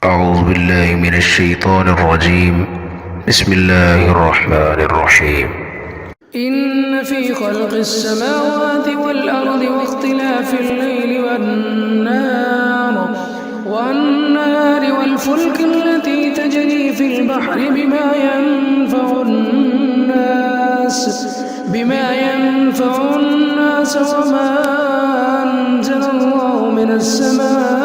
أعوذ بالله من الشيطان الرجيم. بسم الله الرحمن الرحيم. إن في خلق السماوات والأرض واختلاف الليل والنهار والفلك التي تجري في البحر بما ينفع الناس وما أنزل الله من السماء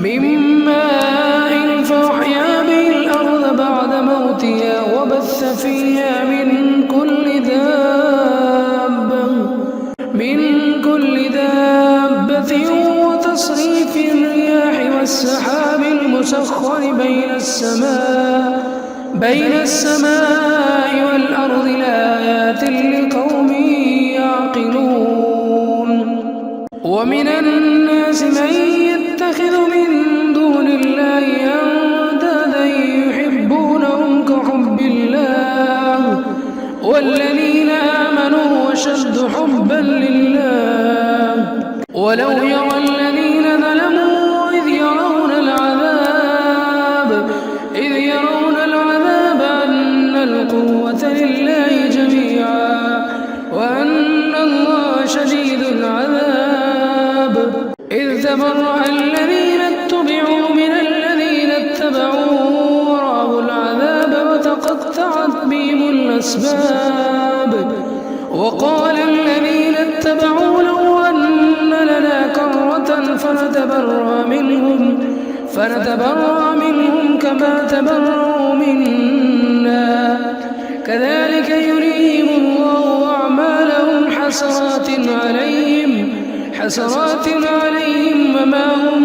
من ماء فأحيا به الأرض بعد موتها وبث فيها من كل دابة وتصريف الرياح والسحاب المسخر بين السماء والأرض لآيات لقوم يعقلون. ومن الناس من يتخذ من دون الله أندادا يحبونهم كحب الله والذين آمنوا أشد حبا لله ولو يرى الذين ظلموا إذ يرون العذاب أن القوة لله جميعا وأن الله شديد العذاب إذ تبرأ الذين اتبعوا من الذين اتبعوا ورأوا العذاب وتقطعت بهم الأسباب. وقال الذين اتبعوا لو أن لنا كرة فنتبرأ منهم كما تبرأوا منا كذلك يريهم الله أعمالهم حسرات عليهم وما هم